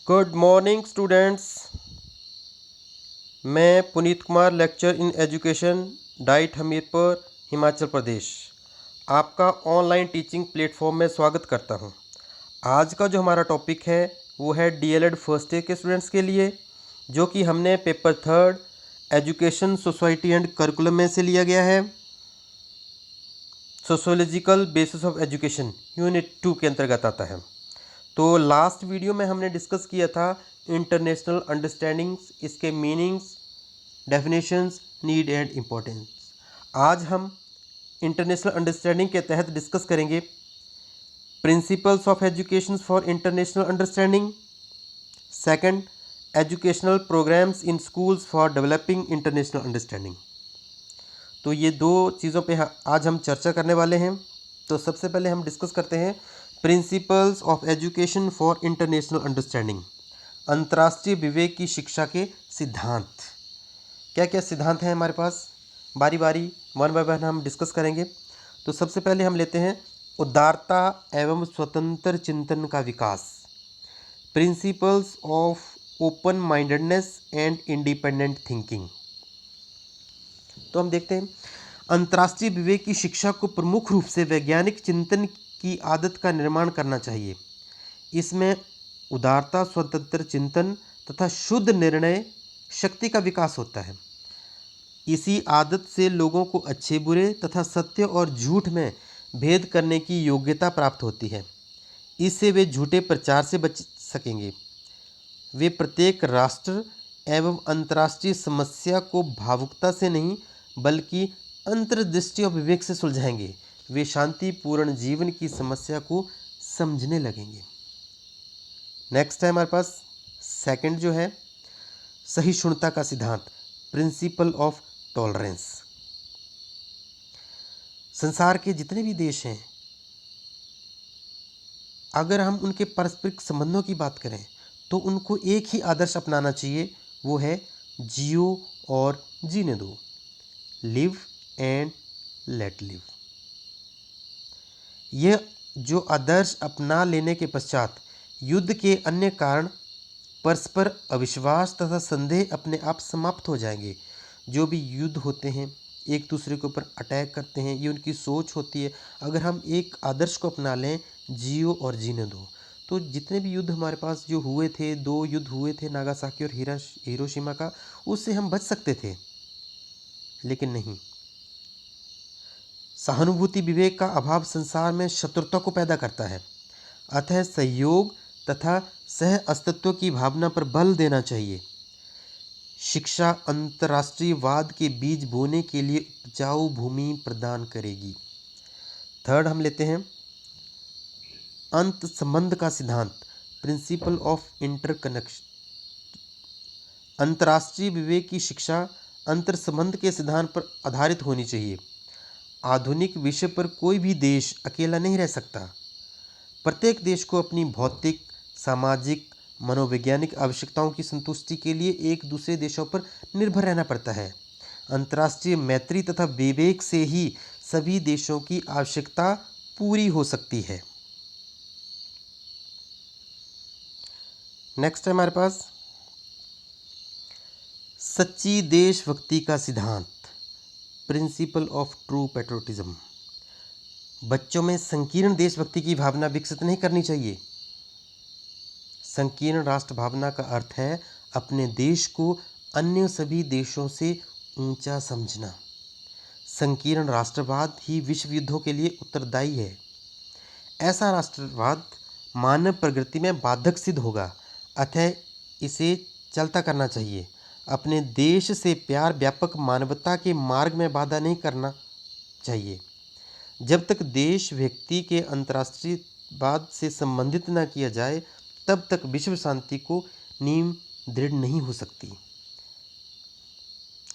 Good morning students. मैं Puneet Kumar, lecture in education, DIET Hamirpur, Himachal Pradesh, आपका online teaching platform में स्वागत करता हूं। आज का जो हमारा टॉपिक है वो है डीएलएड फर्स्ट ईयर के स्टूडेंट्स के लिए, जो कि हमने paper third education society and curriculum में से लिया गया है। Sociological basis of education unit 2 के अंतर्गत आता है। तो लास्ट वीडियो में हमने डिस्कस किया था इंटरनेशनल अंडरस्टैंडिंग्स, इसके meanings, definitions, need and importance. आज हम इंटरनेशनल अंडरस्टैंडिंग के तहत डिस्कस करेंगे principles of education for international understanding, second educational programmes in schools for developing international understanding. तो ये दो चीज़ों पे आज हम चर्चा करने वाले हैं। तो सबसे पहले हम डिस्कस करते हैं principles of education for international understanding, अंतर्राष्ट्रीय विवेक की शिक्षा के सिद्धांत। क्या क्या सिद्धांत हैं हमारे पास, बारी बारी वन बाय वन हम डिस्कस करेंगे। तो सबसे पहले हम लेते हैं उदारता एवं स्वतंत्र चिंतन का विकास, principles of open mindedness and independent thinking. तो हम देखते हैं अंतर्राष्ट्रीय विवेक की शिक्षा को प्रमुख रूप से वैज्ञानिक चिंतन की आदत का निर्माण करना चाहिए। इसमें उदारता, स्वतंत्र चिंतन तथा शुद्ध निर्णय शक्ति का विकास होता है। इसी आदत से लोगों को अच्छे बुरे तथा सत्य और झूठ में भेद करने की योग्यता प्राप्त होती है। इससे वे झूठे प्रचार से बच सकेंगे। वे प्रत्येक राष्ट्र एवं अंतर्राष्ट्रीय समस्या को भावुकता से नहीं बल्कि अंतर्दृष्टि और विवेक से सुलझाएंगे। वे शांतिपूर्ण जीवन की समस्या को समझने लगेंगे। नेक्स्ट है हमारे पास सेकंड जो है सहिष्णुता का सिद्धांत, प्रिंसिपल ऑफ टॉलरेंस। संसार के जितने भी देश हैं, अगर हम उनके पारस्परिक संबंधों की बात करें तो उनको एक ही आदर्श अपनाना चाहिए, वो है जियो और जीने दो, लिव एंड लेट लिव। यह जो आदर्श अपना लेने के पश्चात युद्ध के अन्य कारण, परस्पर अविश्वास तथा संदेह अपने आप समाप्त हो जाएंगे। जो भी युद्ध होते हैं, एक दूसरे के ऊपर अटैक करते हैं, ये उनकी सोच होती है। अगर हम एक आदर्श को अपना लें, जियो और जीने दो, तो जितने भी युद्ध हमारे पास जो हुए थे, 2 युद्ध हुए थे नागासाकी और हिरोशिमा का, उससे हम बच सकते थे, लेकिन नहीं। सहानुभूति विवेक का अभाव संसार में शत्रुता को पैदा करता है। अतः सहयोग तथा सह अस्तित्व की भावना पर बल देना चाहिए। शिक्षा अंतर्राष्ट्रीयवाद के बीज बोने के लिए उपजाऊ भूमि प्रदान करेगी। थर्ड हम लेते हैं अंत संबंध का सिद्धांत, प्रिंसिपल ऑफ इंटरकनेक्शन। अंतर्राष्ट्रीय विवेक की शिक्षा अंतर संबंध के सिद्धांत पर आधारित होनी चाहिए। आधुनिक विश्व पर कोई भी देश अकेला नहीं रह सकता। प्रत्येक देश को अपनी भौतिक, सामाजिक, मनोवैज्ञानिक आवश्यकताओं की संतुष्टि के लिए एक दूसरे देशों पर निर्भर रहना पड़ता है। अंतर्राष्ट्रीय मैत्री तथा विवेक से ही सभी देशों की आवश्यकता पूरी हो सकती है। नेक्स्ट है हमारे पास सच्ची देशभक्ति का सिद्धांत, प्रिंसिपल ऑफ ट्रू पैट्रियोटिज्म। बच्चों में संकीर्ण देशभक्ति की भावना विकसित नहीं करनी चाहिए। संकीर्ण राष्ट्र भावना का अर्थ है अपने देश को अन्य सभी देशों से ऊंचा समझना। संकीर्ण राष्ट्रवाद ही विश्व युद्धों के लिए उत्तरदायी है। ऐसा राष्ट्रवाद मानव प्रगति में बाधक सिद्ध होगा, अतः इसे चलता करना चाहिए। अपने देश से प्यार व्यापक मानवता के मार्ग में बाधा नहीं करना चाहिए। जब तक देश व्यक्ति के अंतर्राष्ट्रीयवाद से संबंधित न किया जाए, तब तक विश्व शांति को नींव दृढ़ नहीं हो सकती।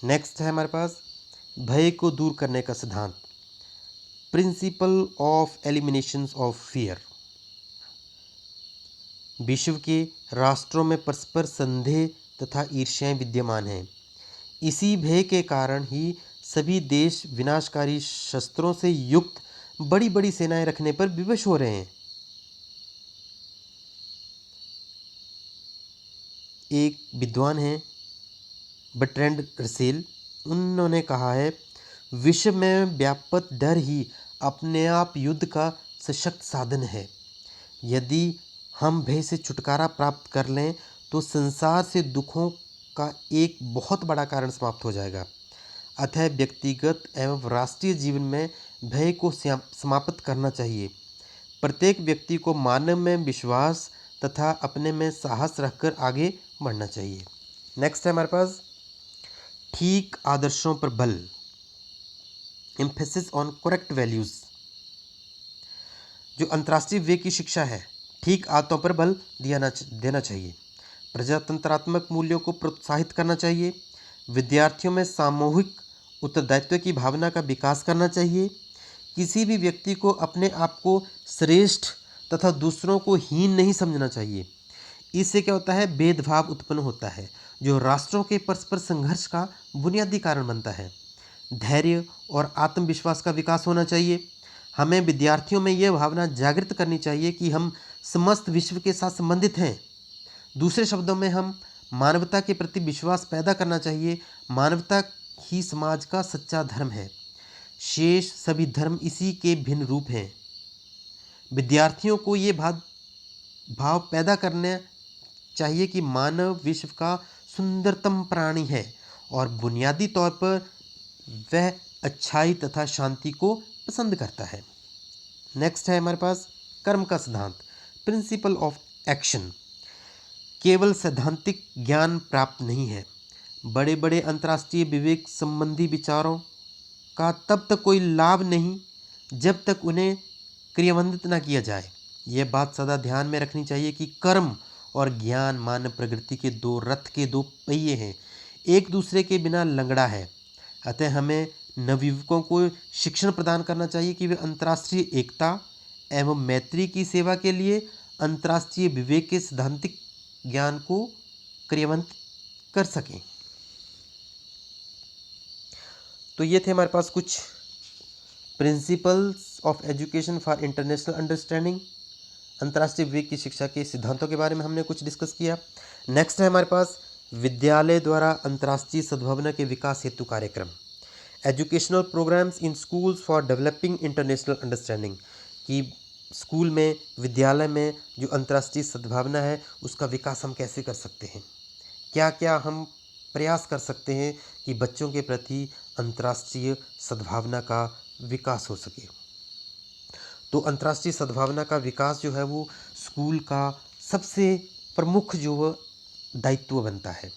नेक्स्ट है हमारे पास भय को दूर करने का सिद्धांत, principle of elimination of fear. विश्व के राष्ट्रों में परस्पर संदेह तथा ईर्ष्याएं विद्यमान हैं। इसी भय के कारण ही सभी देश विनाशकारी शस्त्रों से युक्त बड़ी बड़ी सेनाएं रखने पर विवश हो रहे हैं। एक विद्वान हैं बर्ट्रैंड रसेल, उन्होंने कहा है, विश्व में व्याप्त डर ही अपने आप युद्ध का सशक्त साधन है। यदि हम भय से छुटकारा प्राप्त कर लें तो संसार से दुखों का एक बहुत बड़ा कारण समाप्त हो जाएगा। अतः व्यक्तिगत एवं राष्ट्रीय जीवन में भय को समाप्त करना चाहिए। प्रत्येक व्यक्ति को मानव में विश्वास तथा अपने में साहस रखकर आगे बढ़ना चाहिए। नेक्स्ट है हमारे पास ठीक आदर्शों पर बल, एम्फेसिस ऑन करेक्ट वैल्यूज़। जो अंतर्राष्ट्रीय विवेक की शिक्षा है, ठीक आदतों पर बल देना चाहिए। प्रजातंत्रात्मक मूल्यों को प्रोत्साहित करना चाहिए। विद्यार्थियों में सामूहिक उत्तरदायित्व की भावना का विकास करना चाहिए। किसी भी व्यक्ति को अपने आप को श्रेष्ठ तथा दूसरों को हीन नहीं समझना चाहिए। इससे क्या होता है, भेदभाव उत्पन्न होता है जो राष्ट्रों के परस्पर संघर्ष का बुनियादी कारण बनता है। धैर्य और आत्मविश्वास का विकास होना चाहिए। हमें विद्यार्थियों में यह भावना जागृत करनी चाहिए कि हम समस्त विश्व के साथ संबंधित हैं। दूसरे शब्दों में हम मानवता के प्रति विश्वास पैदा करना चाहिए। मानवता ही समाज का सच्चा धर्म है, शेष सभी धर्म इसी के भिन्न रूप हैं। विद्यार्थियों को ये भाव पैदा करना चाहिए कि मानव विश्व का सुंदरतम प्राणी है और बुनियादी तौर पर वह अच्छाई तथा शांति को पसंद करता है। नेक्स्ट है हमारे पास कर्म का सिद्धांत, प्रिंसिपल ऑफ एक्शन। केवल सैद्धांतिक ज्ञान प्राप्त नहीं है, बड़े बड़े अंतर्राष्ट्रीय विवेक संबंधी विचारों का तब तक कोई लाभ नहीं जब तक उन्हें क्रियान्वित न किया जाए। यह बात सदा ध्यान में रखनी चाहिए कि कर्म और ज्ञान मानव प्रगति के दो रथ के दो पहिए हैं, एक दूसरे के बिना लंगड़ा है। अतः हमें नवयुवकों को शिक्षण प्रदान करना चाहिए कि वे अंतर्राष्ट्रीय एकता एवं मैत्री की सेवा के लिए अंतर्राष्ट्रीय विवेक के सैद्धांतिक ज्ञान को क्रियान्वित कर सकें। तो ये थे हमारे पास कुछ principles of education for international understanding, अंतर्राष्ट्रीय विवेक की शिक्षा के सिद्धांतों के बारे में हमने कुछ डिस्कस किया। नेक्स्ट है हमारे पास विद्यालय द्वारा अंतर्राष्ट्रीय सद्भावना के विकास हेतु कार्यक्रम, educational programmes in schools for developing international understanding, कि स्कूल में विद्यालय में जो अंतर्राष्ट्रीय सद्भावना है उसका विकास हम कैसे कर सकते हैं, क्या क्या हम प्रयास कर सकते हैं कि बच्चों के प्रति अंतर्राष्ट्रीय सद्भावना का विकास हो सके। तो अंतर्राष्ट्रीय सद्भावना का विकास जो है वो स्कूल का सबसे प्रमुख जो दायित्व बनता है।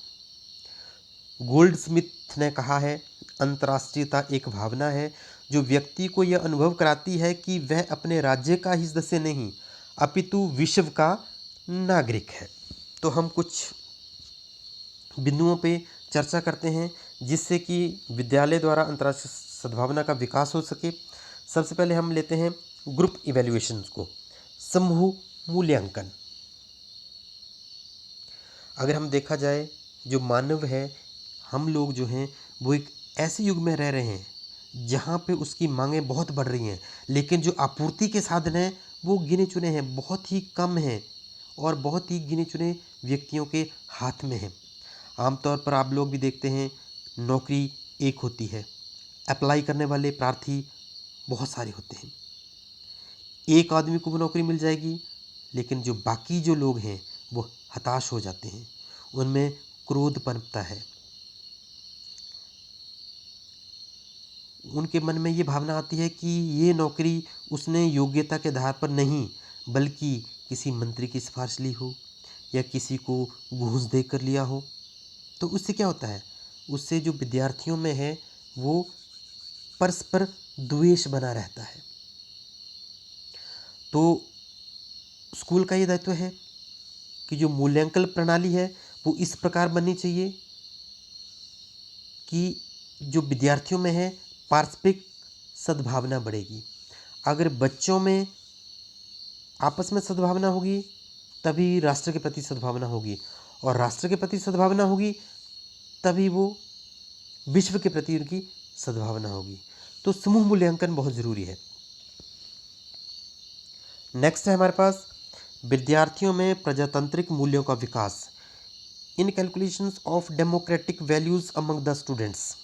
गोल्डस्मिथ ने कहा है, अंतर्राष्ट्रीयता एक भावना है जो व्यक्ति को यह अनुभव कराती है कि वह अपने राज्य का ही सदस्य नहीं अपितु विश्व का नागरिक है। तो हम कुछ बिंदुओं पे चर्चा करते हैं जिससे कि विद्यालय द्वारा अंतर्राष्ट्रीय सद्भावना का विकास हो सके। सबसे पहले हम लेते हैं ग्रुप इवैल्यूएशंस को, समूह मूल्यांकन। अगर हम देखा जाए जो मानव है, हम लोग जो हैं वो एक ऐसे युग में रह रहे हैं जहाँ पे उसकी मांगें बहुत बढ़ रही हैं, लेकिन जो आपूर्ति के साधन हैं वो गिने चुने हैं, बहुत ही कम हैं और बहुत ही गिने चुने व्यक्तियों के हाथ में हैं। आमतौर पर आप लोग भी देखते हैं नौकरी एक होती है, अप्लाई करने वाले प्रार्थी बहुत सारे होते हैं। एक आदमी को वो नौकरी मिल जाएगी, लेकिन जो बाकी जो लोग हैं वो हताश हो जाते हैं, उनमें क्रोध पनपता है, उनके मन में ये भावना आती है कि ये नौकरी उसने योग्यता के आधार पर नहीं बल्कि किसी मंत्री की सिफारिश ली हो या किसी को घूस देकर लिया हो। तो उससे क्या होता है, उससे जो विद्यार्थियों में है वो परस्पर द्वेष बना रहता है। तो स्कूल का ये दायित्व है कि जो मूल्यांकन प्रणाली है वो इस प्रकार बननी चाहिए कि जो विद्यार्थियों में है पारस्परिक सद्भावना बढ़ेगी। अगर बच्चों में आपस में सद्भावना होगी तभी राष्ट्र के प्रति सद्भावना होगी, और राष्ट्र के प्रति सद्भावना होगी तभी वो विश्व के प्रति उनकी सद्भावना होगी। तो समूह मूल्यांकन बहुत ज़रूरी है। नेक्स्ट है हमारे पास विद्यार्थियों में प्रजातांत्रिक मूल्यों का विकास, in calculations of democratic values among the students.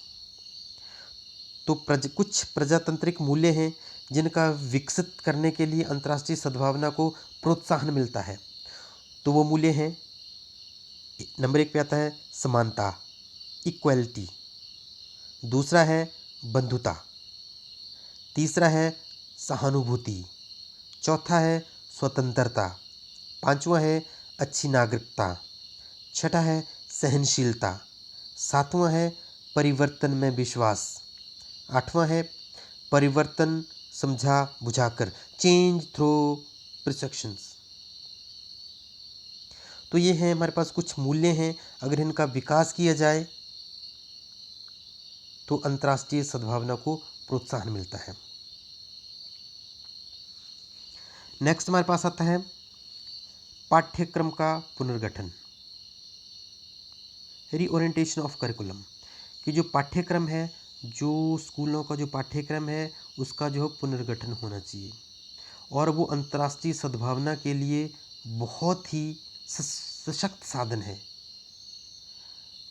तो कुछ प्रजातांत्रिक मूल्य हैं जिनका विकसित करने के लिए अंतर्राष्ट्रीय सद्भावना को प्रोत्साहन मिलता है। तो वो मूल्य हैं, नंबर 1 पे आता है समानता, इक्वलिटी। दूसरा है बंधुता। तीसरा है सहानुभूति। चौथा है स्वतंत्रता। पांचवा है अच्छी नागरिकता। छठा है सहनशीलता। सातवां है परिवर्तन में विश्वास। आठवां है परिवर्तन समझा बुझाकर, चेंज थ्रू परसेप्शंस। तो ये हैं हमारे पास कुछ मूल्य हैं, अगर इनका विकास किया जाए तो अंतर्राष्ट्रीय सद्भावना को प्रोत्साहन मिलता है। नेक्स्ट हमारे पास आता है पाठ्यक्रम का पुनर्गठन, रीओरिएंटेशन ऑफ करिकुलम। कि जो पाठ्यक्रम है, जो स्कूलों का जो पाठ्यक्रम है उसका जो पुनर्गठन होना चाहिए, और वो अंतर्राष्ट्रीय सद्भावना के लिए बहुत ही सशक्त साधन है।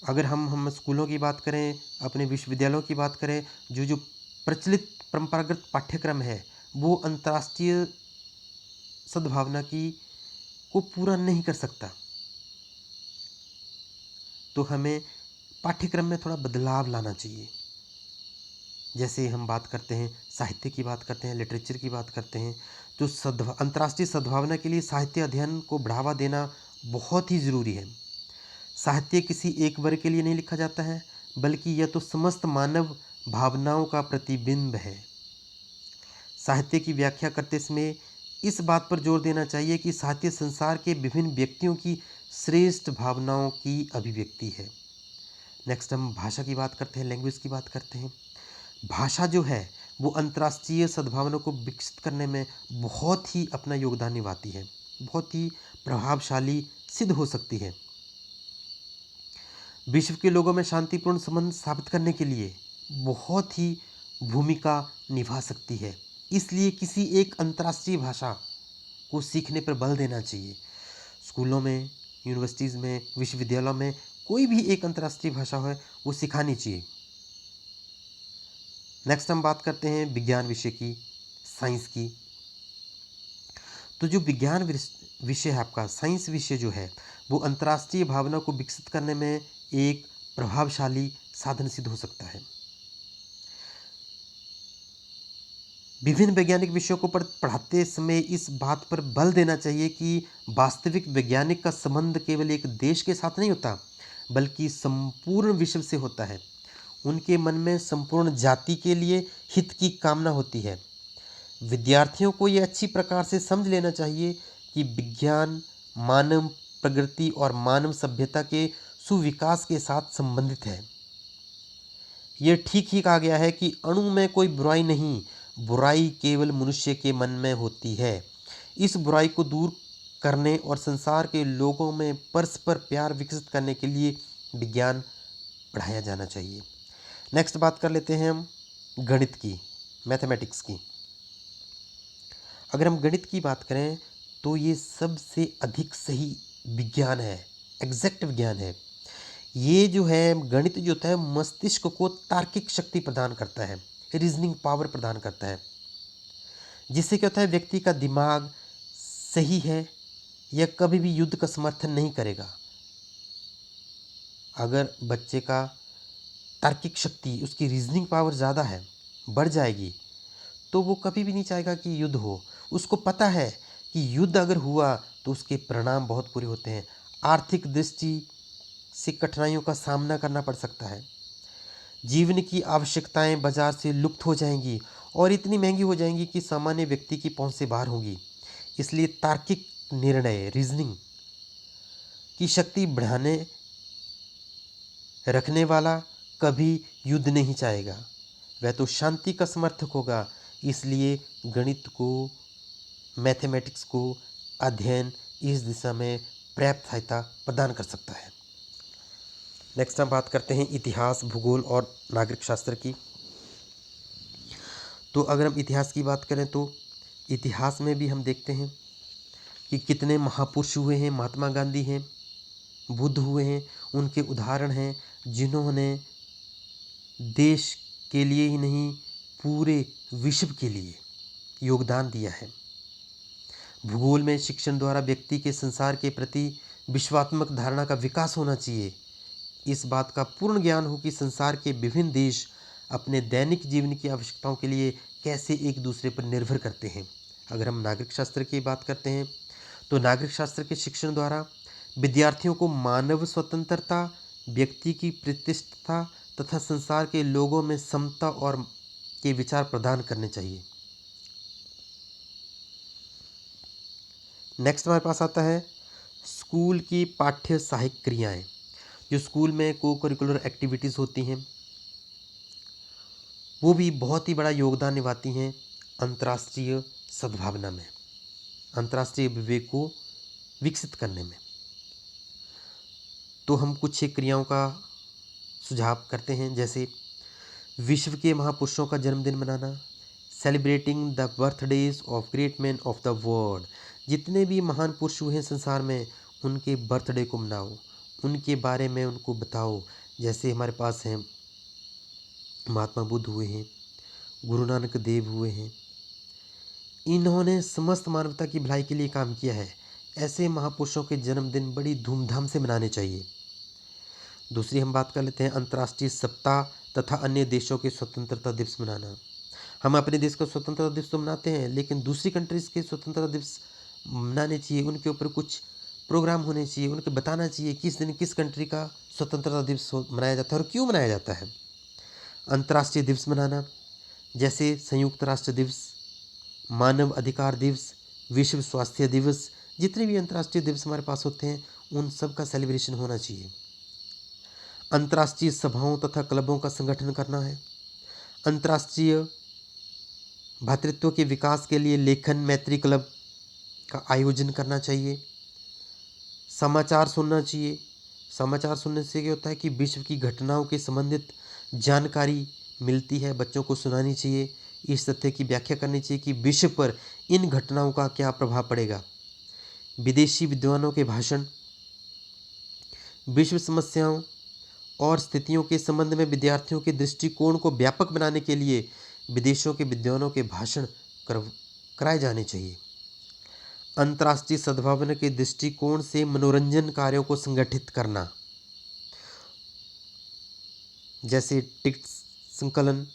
अगर हम स्कूलों की बात करें, अपने विश्वविद्यालयों की बात करें, जो प्रचलित परंपरागत पाठ्यक्रम है वो अंतर्राष्ट्रीय सद्भावना की को पूरा नहीं कर सकता। तो हमें पाठ्यक्रम में थोड़ा बदलाव लाना चाहिए। जैसे हम बात करते हैं साहित्य की बात करते हैं, लिटरेचर की बात करते हैं, तो अंतर्राष्ट्रीय सद्भावना के लिए साहित्य अध्ययन को बढ़ावा देना बहुत ही ज़रूरी है। साहित्य किसी एक वर्ग के लिए नहीं लिखा जाता है, बल्कि यह तो समस्त मानव भावनाओं का प्रतिबिंब है। साहित्य की व्याख्या करते समय इस बात पर जोर देना चाहिए कि साहित्य संसार के विभिन्न व्यक्तियों की श्रेष्ठ भावनाओं की अभिव्यक्ति है। नेक्स्ट हम भाषा की बात करते हैं, लैंग्वेज की बात करते हैं। भाषा जो है वो अंतर्राष्ट्रीय सद्भावना को विकसित करने में बहुत ही अपना योगदान निभाती है, बहुत ही प्रभावशाली सिद्ध हो सकती है। विश्व के लोगों में शांतिपूर्ण संबंध स्थापित करने के लिए बहुत ही भूमिका निभा सकती है। इसलिए किसी एक अंतर्राष्ट्रीय भाषा को सीखने पर बल देना चाहिए। स्कूलों में, यूनिवर्सिटीज़ में, विश्वविद्यालयों में कोई भी एक अंतर्राष्ट्रीय भाषा है वो सिखानी चाहिए। नेक्स्ट हम बात करते हैं विज्ञान विषय की, साइंस की। तो जो विज्ञान विषय है आपका, साइंस विषय जो है वो अंतर्राष्ट्रीय भावना को विकसित करने में एक प्रभावशाली साधन सिद्ध हो सकता है। विभिन्न वैज्ञानिक विषयों को पढ़ाते समय इस बात पर बल देना चाहिए कि वास्तविक वैज्ञानिक का संबंध केवल एक देश के साथ नहीं होता, बल्कि संपूर्ण विश्व से होता है। उनके मन में संपूर्ण जाति के लिए हित की कामना होती है। विद्यार्थियों को ये अच्छी प्रकार से समझ लेना चाहिए कि विज्ञान मानव प्रगति और मानव सभ्यता के सुविकास के साथ संबंधित है। ये ठीक ही कहा गया है कि अणु में कोई बुराई नहीं, बुराई केवल मनुष्य के मन में होती है। इस बुराई को दूर करने और संसार के लोगों में परस्पर प्यार विकसित करने के लिए विज्ञान पढ़ाया जाना चाहिए। नेक्स्ट बात कर लेते हैं हम गणित की, मैथमेटिक्स की। अगर हम गणित की बात करें तो ये सबसे अधिक सही विज्ञान है, एग्जैक्ट विज्ञान है। ये जो है गणित जो होता है मस्तिष्क को तार्किक शक्ति प्रदान करता है, रीजनिंग पावर प्रदान करता है, जिससे क्या होता है व्यक्ति का दिमाग सही है, यह कभी भी युद्ध का समर्थन नहीं करेगा। अगर बच्चे का तार्किक शक्ति, उसकी रीजनिंग पावर ज़्यादा है, बढ़ जाएगी, तो वो कभी भी नहीं चाहेगा कि युद्ध हो। उसको पता है कि युद्ध अगर हुआ तो उसके परिणाम बहुत बुरे होते हैं। आर्थिक दृष्टि से कठिनाइयों का सामना करना पड़ सकता है। जीवन की आवश्यकताएं बाजार से लुप्त हो जाएंगी और इतनी महंगी हो जाएंगी कि सामान्य व्यक्ति की पहुंच से बाहर होंगी। इसलिए तार्किक निर्णय, रीजनिंग की शक्ति बढ़ाने रखने वाला कभी युद्ध नहीं चाहेगा, वह तो शांति का समर्थक होगा। इसलिए गणित को, मैथमेटिक्स को अध्ययन इस दिशा में पर्याप्त सहायता प्रदान कर सकता है। नेक्स्ट हम बात करते हैं इतिहास, भूगोल और नागरिक शास्त्र की। तो अगर हम इतिहास की बात करें तो इतिहास में भी हम देखते हैं कि कितने महापुरुष हुए हैं। महात्मा गांधी हैं, बुद्ध हुए हैं, उनके उदाहरण हैं जिन्होंने देश के लिए ही नहीं पूरे विश्व के लिए योगदान दिया है। भूगोल में शिक्षण द्वारा व्यक्ति के संसार के प्रति विश्वात्मक धारणा का विकास होना चाहिए। इस बात का पूर्ण ज्ञान हो कि संसार के विभिन्न देश अपने दैनिक जीवन की आवश्यकताओं के लिए कैसे एक दूसरे पर निर्भर करते हैं। अगर हम नागरिक शास्त्र की बात करते हैं तो नागरिक शास्त्र के शिक्षण द्वारा विद्यार्थियों को मानव स्वतंत्रता, व्यक्ति की प्रतिष्ठा तथा संसार के लोगों में समता और के विचार प्रदान करने चाहिए। नेक्स्ट हमारे पास आता है स्कूल की पाठ्य सहायक क्रियाएं। जो स्कूल में को करिकुलर एक्टिविटीज़ होती हैं वो भी बहुत ही बड़ा योगदान निभाती हैं अंतर्राष्ट्रीय सद्भावना में, अंतर्राष्ट्रीय विवेक को विकसित करने में। तो हम कुछ क्रियाओं का सुझाव करते हैं, जैसे विश्व के महापुरुषों का जन्मदिन मनाना, celebrating the birthdays of great man of the world. जितने भी महान पुरुष हुए हैं संसार में उनके बर्थडे को मनाओ, उनके बारे में उनको बताओ। जैसे हमारे पास हैं महात्मा बुद्ध हुए हैं, गुरु नानक देव हुए हैं, इन्होंने समस्त मानवता की भलाई के लिए काम किया है। ऐसे महापुरुषों के जन्मदिन बड़ी धूमधाम से मनाने चाहिए। दूसरी हम बात कर लेते हैं अंतर्राष्ट्रीय सप्ताह तथा अन्य देशों के स्वतंत्रता दिवस मनाना। हम अपने देश का स्वतंत्रता दिवस तो मनाते हैं, लेकिन दूसरी कंट्रीज़ के स्वतंत्रता दिवस मनाने चाहिए। उनके ऊपर कुछ प्रोग्राम होने चाहिए, उनको बताना चाहिए किस दिन किस कंट्री का स्वतंत्रता दिवस मनाया जाता है और क्यों मनाया जाता है। अंतर्राष्ट्रीय दिवस मनाना, जैसे संयुक्त राष्ट्र दिवस, मानव अधिकार दिवस, विश्व स्वास्थ्य दिवस, जितने भी अंतर्राष्ट्रीय दिवस हमारे पास होते हैं उन सब का सेलिब्रेशन होना चाहिए। अंतर्राष्ट्रीय सभाओं तथा क्लबों का संगठन करना है। अंतर्राष्ट्रीय भातृत्व के विकास के लिए लेखन मैत्री क्लब का आयोजन करना चाहिए। समाचार सुनना चाहिए। समाचार सुनने से क्या होता है कि विश्व की घटनाओं के संबंधित जानकारी मिलती है, बच्चों को सुनानी चाहिए। इस तथ्य की व्याख्या करनी चाहिए कि विश्व पर इन घटनाओं का क्या प्रभाव पड़ेगा। विदेशी विद्वानों के भाषण, विश्व समस्याओं और स्थितियों के संबंध में विद्यार्थियों के दृष्टिकोण को व्यापक बनाने के लिए विदेशों के विद्वानों के भाषण कराए जाने चाहिए। अंतर्राष्ट्रीय सद्भावना के दृष्टिकोण से मनोरंजन कार्यों को संगठित करना, जैसे टिकट संकलन,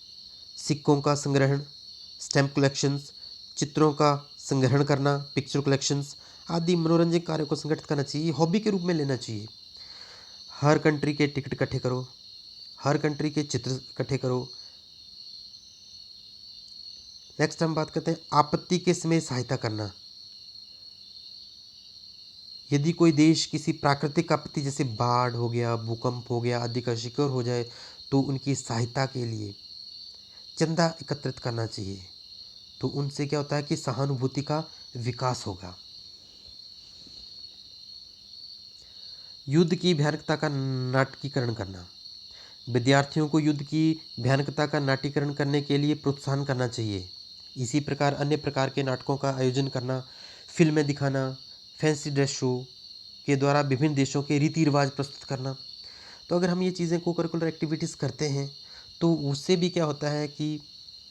सिक्कों का संग्रहण, स्टैम्प कलेक्शंस, चित्रों का संग्रहण करना, पिक्चर कलेक्शंस आदि मनोरंजन कार्यों को संगठित करना चाहिए, हॉबी के रूप में लेना चाहिए। हर कंट्री के टिकट इकट्ठे करो, हर कंट्री के चित्र इकट्ठे करो। नेक्स्ट हम बात करते हैं आपत्ति के समय सहायता करना। यदि कोई देश किसी प्राकृतिक आपत्ति जैसे बाढ़ हो गया, भूकंप हो गया आदि का शिकार हो जाए तो उनकी सहायता के लिए चंदा एकत्रित करना चाहिए। तो उनसे क्या होता है कि सहानुभूति का विकास होगा। युद्ध की भयानकता का नाटकीकरण करना, विद्यार्थियों को युद्ध की भयानकता का नाट्यकरण करने के लिए प्रोत्साहन करना चाहिए। इसी प्रकार अन्य प्रकार के नाटकों का आयोजन करना, फिल्में दिखाना, फैंसी ड्रेस शो के द्वारा विभिन्न देशों के रीति रिवाज प्रस्तुत करना। तो अगर हम ये चीज़ें को करिकुलर एक्टिविटीज़ करते हैं तो उससे भी क्या होता है कि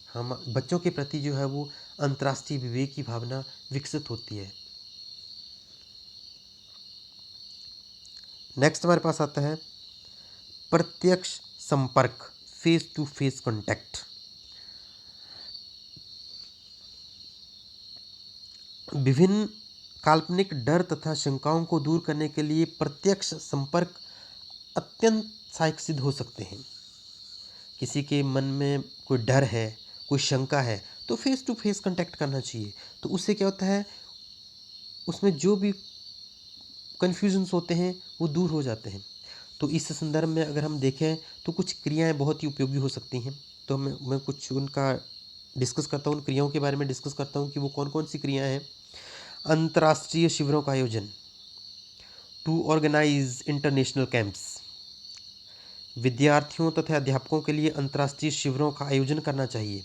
हम बच्चों के प्रति जो है वो अंतर्राष्ट्रीय विवेक की भावना विकसित होती है। नेक्स्ट हमारे पास आता है प्रत्यक्ष संपर्क, फेस टू फेस कांटेक्ट। विभिन्न काल्पनिक डर तथा शंकाओं को दूर करने के लिए प्रत्यक्ष संपर्क अत्यंत सहायक सिद्ध हो सकते हैं। किसी के मन में कोई डर है, कोई शंका है तो फेस टू फेस कांटेक्ट करना चाहिए। तो उससे क्या होता है, उसमें जो भी कन्फ्यूजन्स होते हैं वो दूर हो जाते हैं। तो इस संदर्भ में अगर हम देखें तो कुछ क्रियाएं बहुत ही उपयोगी हो सकती हैं। तो मैं कुछ उनका डिस्कस करता हूँ, उन क्रियाओं के बारे में डिस्कस करता हूँ कि वो कौन कौन सी क्रियाएं हैं। अंतर्राष्ट्रीय शिविरों का आयोजन, टू ऑर्गेनाइज इंटरनेशनल कैंप्स। विद्यार्थियों तथा अध्यापकों के लिए अंतर्राष्ट्रीय शिविरों का आयोजन करना चाहिए।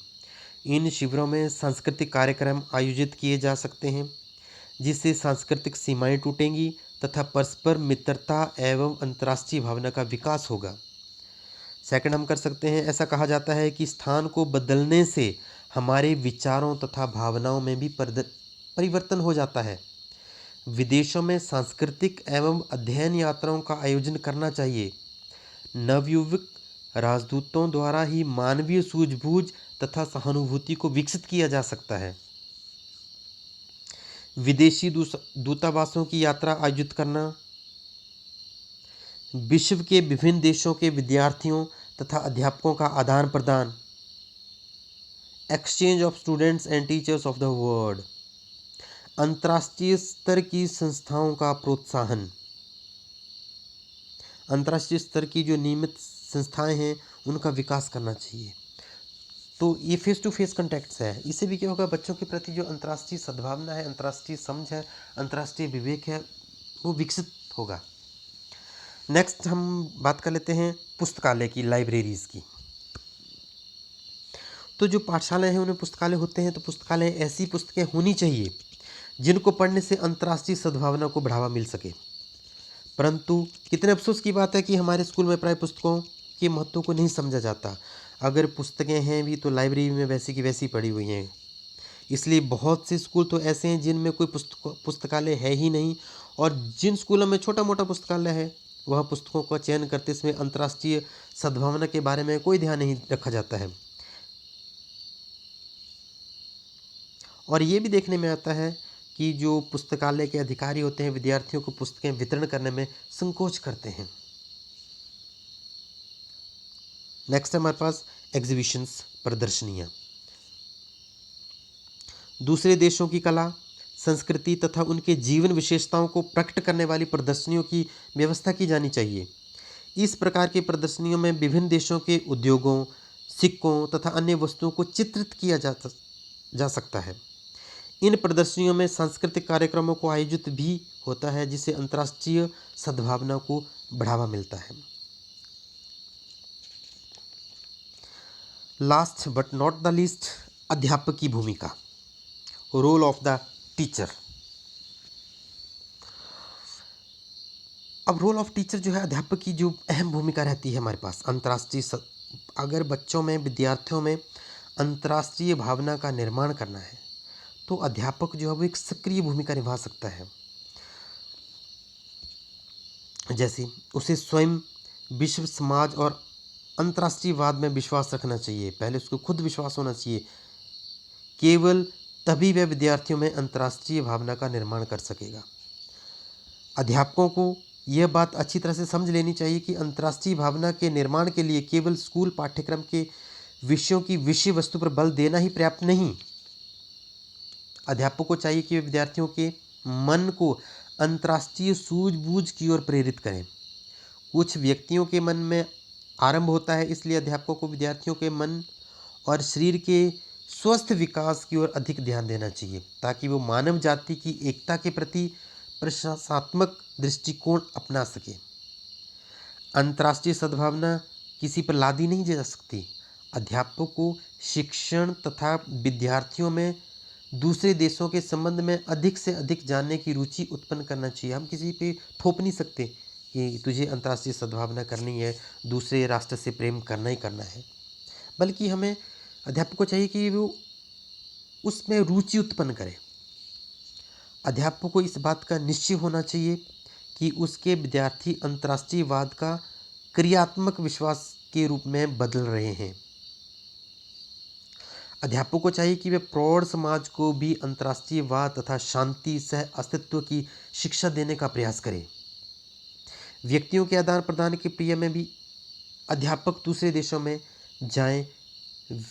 इन शिविरों में सांस्कृतिक कार्यक्रम आयोजित किए जा सकते हैं जिससे सांस्कृतिक सीमाएं टूटेंगी तथा परस्पर मित्रता एवं अंतर्राष्ट्रीय भावना का विकास होगा। सेकंड हम कर सकते हैं, ऐसा कहा जाता है कि स्थान को बदलने से हमारे विचारों तथा भावनाओं में भी परिवर्तन हो जाता है। विदेशों में सांस्कृतिक एवं अध्ययन यात्राओं का आयोजन करना चाहिए। नवयुवक राजदूतों द्वारा ही मानवीय सूझबूझ तथा सहानुभूति को विकसित किया जा सकता है। विदेशी दूतावासों की यात्रा आयोजित करना, विश्व के विभिन्न देशों के विद्यार्थियों तथा अध्यापकों का आदान प्रदान, exchange of students and teachers of the world, अंतर्राष्ट्रीय स्तर की संस्थाओं का प्रोत्साहन। अंतर्राष्ट्रीय स्तर की जो नियमित संस्थाएं हैं उनका विकास करना चाहिए। तो ये फेस टू फेस कॉन्टैक्ट्स है। इससे भी क्या होगा, बच्चों के प्रति जो अंतर्राष्ट्रीय सद्भावना है, अंतर्राष्ट्रीय समझ है, अंतर्राष्ट्रीय विवेक है, वो विकसित होगा। नेक्स्ट हम बात कर लेते हैं पुस्तकालय की, लाइब्रेरीज़ की। तो जो पाठशालाएं हैं उनमें पुस्तकालय होते हैं, तो पुस्तकालय ऐसी पुस्तकें होनी चाहिए जिनको पढ़ने से अंतर्राष्ट्रीय सद्भावना को बढ़ावा मिल सके। परंतु कितने अफसोस की बात है कि हमारे स्कूल में प्राय पुस्तकों के महत्व को नहीं समझा जाता। अगर पुस्तकें हैं भी तो लाइब्रेरी में वैसी की वैसी पड़ी हुई हैं। इसलिए बहुत से स्कूल तो ऐसे हैं जिनमें कोई पुस्तकालय है ही नहीं, और जिन स्कूलों में छोटा मोटा पुस्तकालय है वह पुस्तकों का चयन करते समय अंतर्राष्ट्रीय सद्भावना के बारे में कोई ध्यान नहीं रखा जाता है। और ये भी देखने में आता है कि जो पुस्तकालय के अधिकारी होते हैं विद्यार्थियों को पुस्तकें वितरण करने में संकोच करते हैं। नेक्स्ट है हमारे पास एग्जीबिशंस, प्रदर्शनियाँ। दूसरे देशों की कला, संस्कृति तथा उनके जीवन विशेषताओं को प्रकट करने वाली प्रदर्शनियों की व्यवस्था की जानी चाहिए। इस प्रकार की प्रदर्शनियों में विभिन्न देशों के उद्योगों, सिक्कों तथा अन्य वस्तुओं को चित्रित किया जा सकता है। इन प्रदर्शनियों में सांस्कृतिक कार्यक्रमों को आयोजित भी होता है, जिससे अंतर्राष्ट्रीय सद्भावना को बढ़ावा मिलता है। Last but not the least, अध्यापक की भूमिका, रोल ऑफ द टीचर। अब रोल ऑफ टीचर जो है, अध्यापक की जो अहम भूमिका रहती है हमारे पास अगर बच्चों में, विद्यार्थियों में अंतर्राष्ट्रीय भावना का निर्माण करना है तो अध्यापक जो है वो एक सक्रिय भूमिका निभा सकता है। जैसे उसे स्वयं विश्व समाज और अंतर्राष्ट्रीयवाद में विश्वास रखना चाहिए। पहले उसको खुद विश्वास होना चाहिए। केवल तभी वह विद्यार्थियों में अंतर्राष्ट्रीय भावना का निर्माण कर सकेगा। अध्यापकों को यह बात अच्छी तरह से समझ लेनी चाहिए कि अंतर्राष्ट्रीय भावना के निर्माण के लिए केवल स्कूल पाठ्यक्रम के विषयों की विषय वस्तु पर बल देना ही पर्याप्त नहीं। अध्यापक को चाहिए कि वे विद्यार्थियों के मन को अंतर्राष्ट्रीय सूझबूझ की ओर प्रेरित करें। कुछ व्यक्तियों के मन में आरंभ होता है, इसलिए अध्यापकों को विद्यार्थियों के मन और शरीर के स्वस्थ विकास की ओर अधिक ध्यान देना चाहिए, ताकि वो मानव जाति की एकता के प्रति प्रशंसात्मक दृष्टिकोण अपना सके। अंतर्राष्ट्रीय सद्भावना किसी पर लादी नहीं जा सकती। अध्यापक को शिक्षण तथा विद्यार्थियों में दूसरे देशों के संबंध में अधिक से अधिक जानने की रुचि उत्पन्न करना चाहिए। हम किसी पे थोप नहीं सकते कि तुझे अंतर्राष्ट्रीय सद्भावना करनी है, दूसरे राष्ट्र से प्रेम करना ही करना है, बल्कि हमें अध्यापक को चाहिए कि वो उसमें रुचि उत्पन्न करे। अध्यापक को इस बात का निश्चय होना चाहिए कि उसके विद्यार्थी अंतर्राष्ट्रीयवाद का क्रियात्मक विश्वास के रूप में बदल रहे हैं। अध्यापकों को चाहिए कि वे प्रौढ़ समाज को भी अंतर्राष्ट्रीयवाद तथा शांति सह अस्तित्व की शिक्षा देने का प्रयास करें। व्यक्तियों के आदान प्रदान की क्रिया में भी अध्यापक दूसरे देशों में जाएं,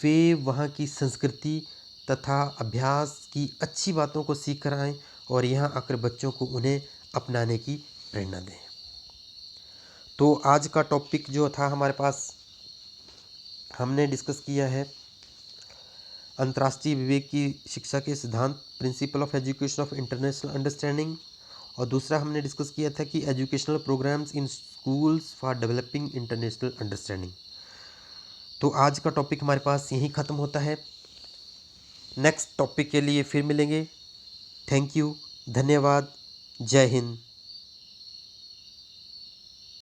वे वहाँ की संस्कृति तथा अभ्यास की अच्छी बातों को सीख कर आएँ और यहाँ आकर बच्चों को उन्हें अपनाने की प्रेरणा दें। तो आज का टॉपिक जो था हमारे पास, हमने डिस्कस किया है अंतर्राष्ट्रीय विवेक की शिक्षा के सिद्धांत, principle of education of international understanding, और दूसरा हमने डिस्कस किया था कि educational programmes in schools for developing international understanding. तो आज का टॉपिक हमारे पास यहीं ख़त्म होता है। नेक्स्ट टॉपिक के लिए फिर मिलेंगे। थैंक यू, धन्यवाद, जय हिंद,